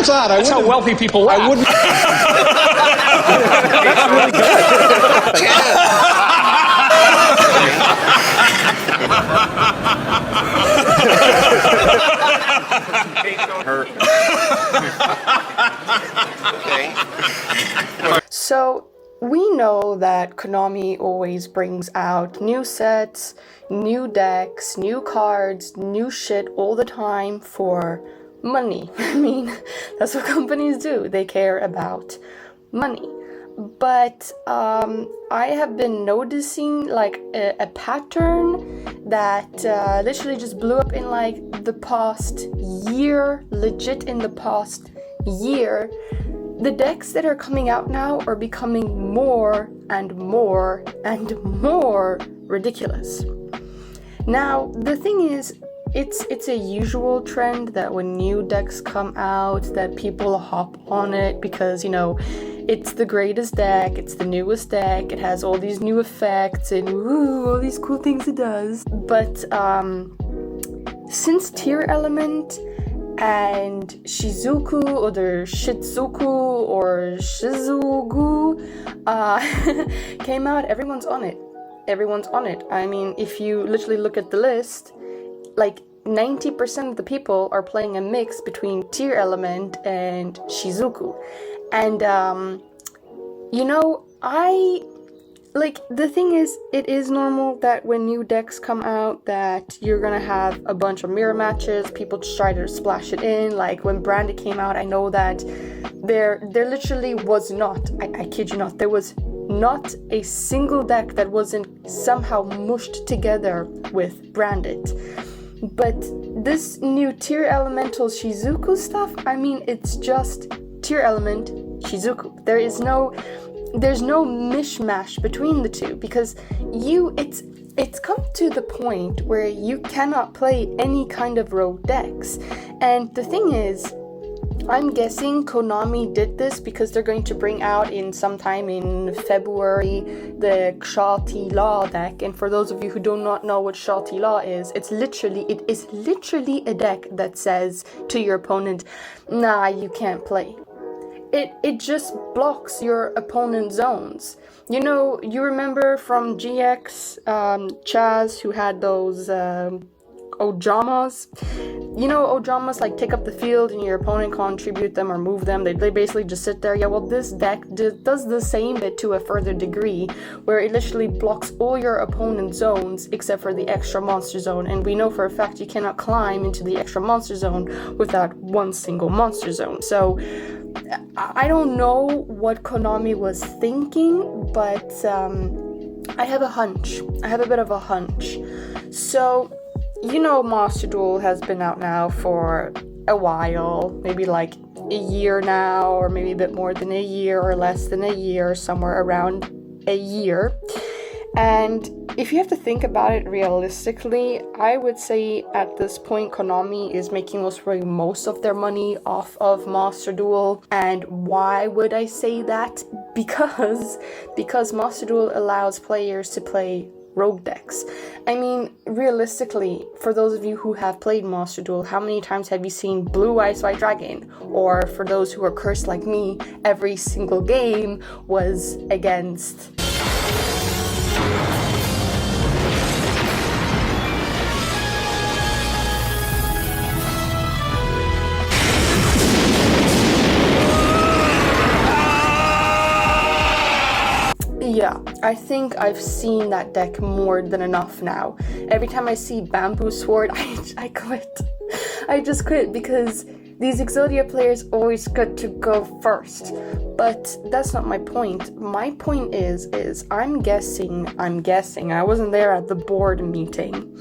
That's odd. That's how wealthy people laugh. I wouldn't. So we know that Konami always brings out new sets, new decks, new cards, new shit all the time for money. I mean, that's what companies do. They care about money. But I have been noticing like a pattern that literally just blew up in like the past year, legit in the past year. The decks that are coming out now are becoming more and more and more ridiculous. Now, the thing is, it's a usual trend that when new decks come out that people hop on it because, you know, it's the greatest deck, it's the newest deck, it has all these new effects and all these cool things it does. But since Tier Element and Shizuku or the Shizuku or Shizugu came out, everyone's on it. Everyone's on it. I mean, if you literally look at the list, like 90% of the people are playing a mix between Tier Element and Shizuku. And, you know, the thing is, it is normal that when new decks come out that you're gonna have a bunch of mirror matches, people just try to splash it in. Like when Branded came out, I know that there literally was not, I kid you not, there was not a single deck that wasn't somehow mushed together with Branded. But this new Tier Elemental Shizuku stuff, I mean, it's just Tier Element Shizuku. There's no mishmash between the two because it's come to the point where you cannot play any kind of rogue decks. And the thing is, I'm guessing Konami did this because they're going to bring out in sometime in February the Shati Law deck. And for those of you who do not know what Shati Law is, it is literally a deck that says to your opponent, nah, you can't play. It just blocks your opponent's zones. You know, you remember from GX, Chaz, who had those Ojamas? You know, Ojamas like take up the field and your opponent can't tribute them or move them. They basically just sit there. Yeah, well, this deck does the same but to a further degree, where it literally blocks all your opponent's zones except for the extra monster zone. And we know for a fact you cannot climb into the extra monster zone without one single monster zone. So I don't know what Konami was thinking, but I have a hunch. I have a bit of a hunch. So, you know, Master Duel has been out now for a while, maybe like a year now, or maybe a bit more than a year, or less than a year, somewhere around a year. And if you have to think about it realistically, I would say at this point Konami is making most of their money off of Master Duel. And why would I say that? Because Master Duel allows players to play rogue decks. I mean, realistically, for those of you who have played Master Duel, how many times have you seen Blue Eyes White Dragon? Or for those who are cursed like me, every single game was against Yeah, I think I've seen that deck more than enough now. Every time I see Bamboo Sword, I quit. I just quit because these Exodia players always get to go first. But that's not my point. My point is I'm guessing, I wasn't there at the board meeting,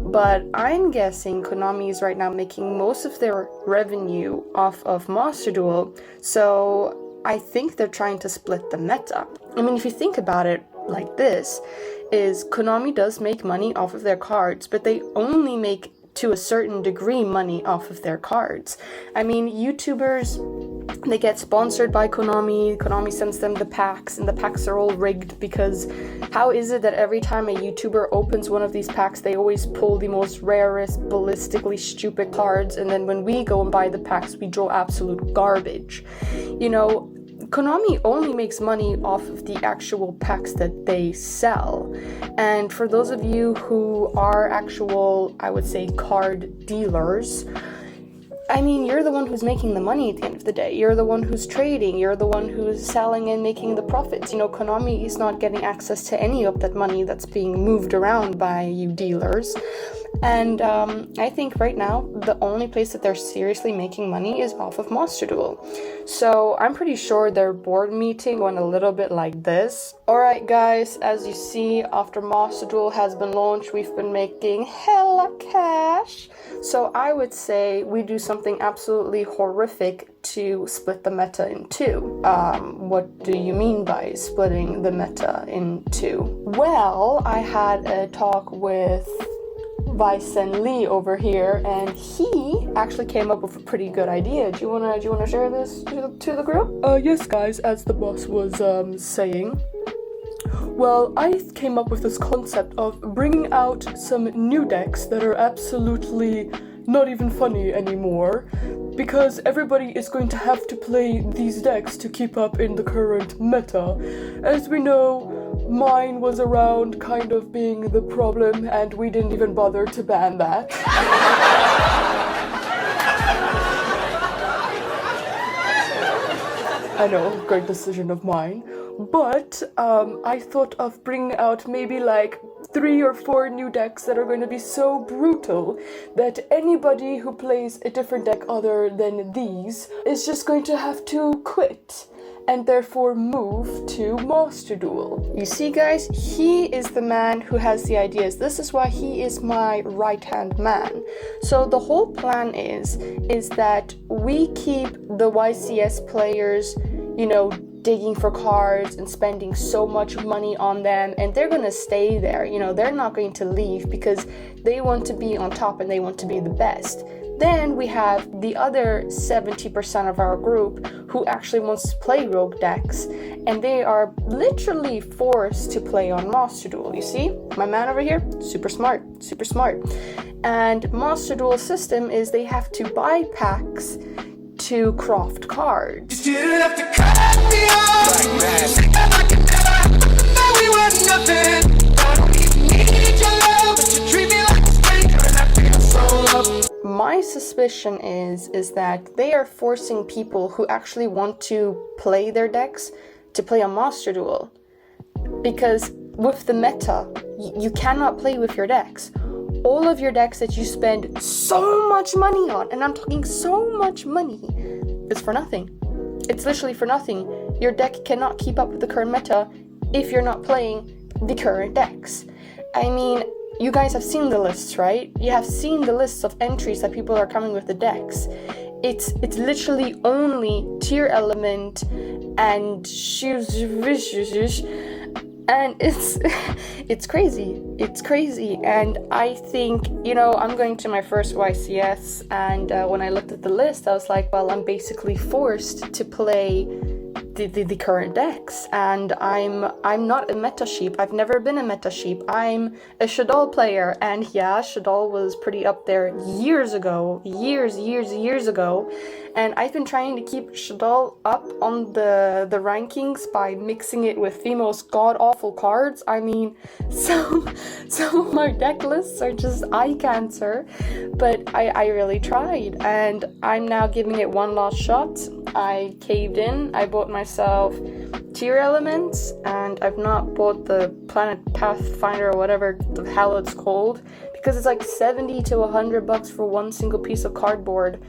but I'm guessing Konami is right now making most of their revenue off of Master Duel, so I think they're trying to split the meta. I mean, if you think about it like this, is Konami does make money off of their cards, but they only make to a certain degree money off of their cards. I mean, YouTubers They get sponsored by Konami. Konami sends them the packs, and the packs are all rigged because how is it that every time a YouTuber opens one of these packs, they always pull the most rarest, ballistically stupid cards, and then when we go and buy the packs, we draw absolute garbage? You know, Konami only makes money off of the actual packs that they sell. And for those of you who are actual, I would say, card dealers, I mean, you're the one who's making the money at the end of the day. You're the one who's trading. You're the one who's selling and making the profits. You know, Konami is not getting access to any of that money that's being moved around by you dealers. And I think right now, the only place that they're seriously making money is off of Monster Duel. So I'm pretty sure their board meeting went a little bit like this. Alright guys, as you see, after Monster Duel has been launched, we've been making hella cash. So I would say we do something absolutely horrific to split the meta in two. What do you mean by splitting the meta in two? Well, I had a talk with Vicen Lee over here, and he actually came up with a pretty good idea. Do you wanna share this to the group? Yes, guys. As the boss was saying. Well, I came up with this concept of bringing out some new decks that are absolutely not even funny anymore, because everybody is going to have to play these decks to keep up in the current meta. As we know, mine was around kind of being the problem, and we didn't even bother to ban that. I know, great decision of mine. But I thought of bringing out maybe like 3 or 4 new decks that are going to be so brutal that anybody who plays a different deck other than these is just going to have to quit and therefore move to Monster Duel. You see, guys, he is the man who has the ideas. This is why he is my right-hand man. So the whole plan is that we keep the YCS players, you know, digging for cards and spending so much money on them, and they're gonna stay there. You know, they're not going to leave because they want to be on top and they want to be the best. Then we have the other 70% of our group who actually wants to play rogue decks, and they are literally forced to play on Monster Duel. You see, my man over here, super smart, super smart. And Monster Duel system is they have to buy packs to craft cards. You didn't have to cut me off. Like that we were nothing. I don't even need your love, but you treat me like a stranger, and I feel so loved. My suspicion is that they are forcing people who actually want to play their decks to play on Monster Duel. Because with the meta, you cannot play with your decks. All of your decks that you spend so much money on, and I'm talking so much money, is for nothing. It's literally for nothing. Your deck cannot keep up with the current meta if you're not playing the current decks. I mean, you guys have seen the lists, right? You have seen the lists of entries that people are coming with the decks. It's literally only tier element and and it's crazy. It's crazy. And I think, you know, I'm going to my first YCS, and when I looked at the list, I was like, well, I'm basically forced to play the current decks, and I'm not a meta sheep. I've never been a meta sheep. I'm a Shaddoll player, and yeah, Shaddoll was pretty up there years ago, years ago, and I've been trying to keep Shaddoll up on the rankings by mixing it with the most god-awful cards. I mean, some of my deck lists are just eye cancer, but I really tried, and I'm now giving it one last shot. I caved in. I bought myself tier elements, and I've not bought the Planet Pathfinder or whatever the hell it's called, because it's like $70 to $100 for one single piece of cardboard,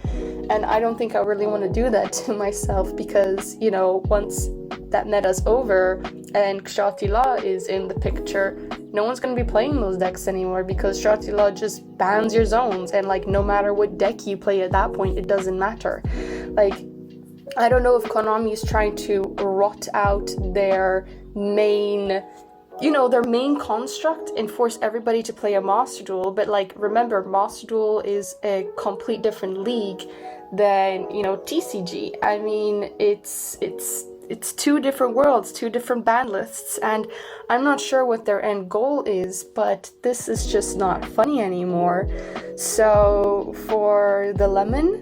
and I don't think I really want to do that to myself, because, you know, once that meta's over and Kshatila is in the picture, no one's going to be playing those decks anymore, because Kshatila just bans your zones, and like no matter what deck you play at that point, it doesn't matter. Like, I don't know if Konami is trying to rot out their main you know, their main construct and force everybody to play a Master Duel. But like, remember, Master Duel is a complete different league than, you know, TCG. I mean, it's two different worlds, two different ban lists, and I'm not sure what their end goal is, but this is just not funny anymore. So for the lemon,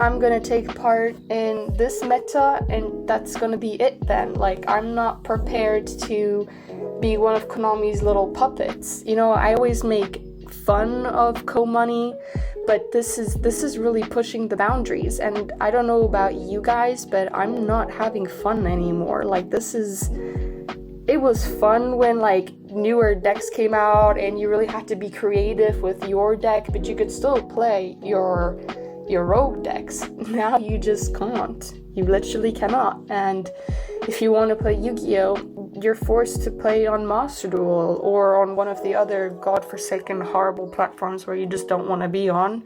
I'm gonna take part in this meta, and that's gonna be it then. Like, I'm not prepared to be one of Konami's little puppets. You know, I always make fun of KONAMI, but this is really pushing the boundaries, and I don't know about you guys, but I'm not having fun anymore. Like, it was fun when like newer decks came out and you really had to be creative with your deck, but you could still play your rogue decks. Now you just can't. You literally cannot. And if you want to play Yu-Gi-Oh, you're forced to play on Master Duel or on one of the other godforsaken horrible platforms where you just don't want to be on,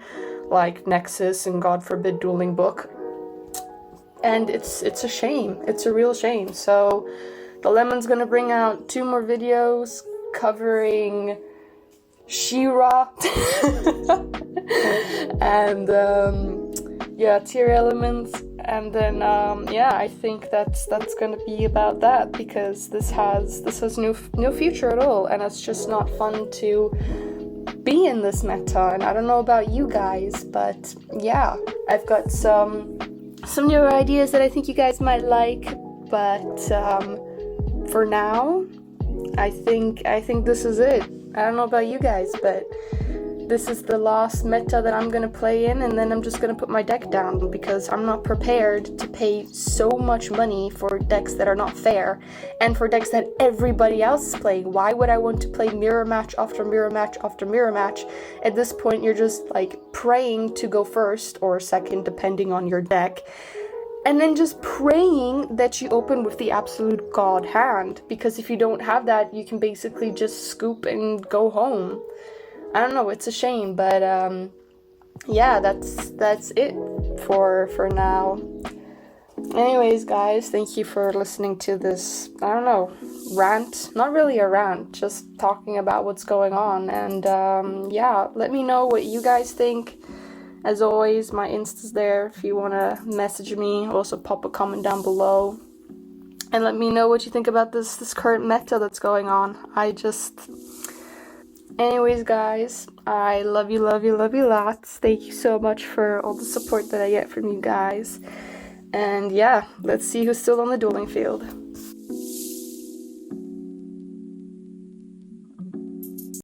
like Nexus and God forbid Dueling Book. And it's a shame. It's a real shame. So the Lemon's gonna bring out 2 more videos covering She-Ra and tier elements, and then I think that's gonna be about that, because this has no future at all, and it's just not fun to be in this meta. And I don't know about you guys, but yeah, I've got some newer ideas that I think you guys might like, but for now, I think this is it. I don't know about you guys, but this is the last meta that I'm gonna play in, and then I'm just gonna put my deck down, because I'm not prepared to pay so much money for decks that are not fair, and for decks that everybody else is playing. Why would I want to play mirror match after mirror match after mirror match? At this point, you're just like praying to go first or second, depending on your deck, and then just praying that you open with the absolute god hand, because if you don't have that, you can basically just scoop and go home. I don't know, it's a shame, but yeah, that's it for now. Anyways, guys, thank you for listening to this, I don't know, rant. Not really a rant, just talking about what's going on. And yeah, let me know what you guys think. As always, my Insta's there if you want to message me. Also pop a comment down below and let me know what you think about this current meta that's going on. Anyways, guys, I love you lots. Thank you so much for all the support that I get from you guys. And yeah, let's see who's still on the dueling field.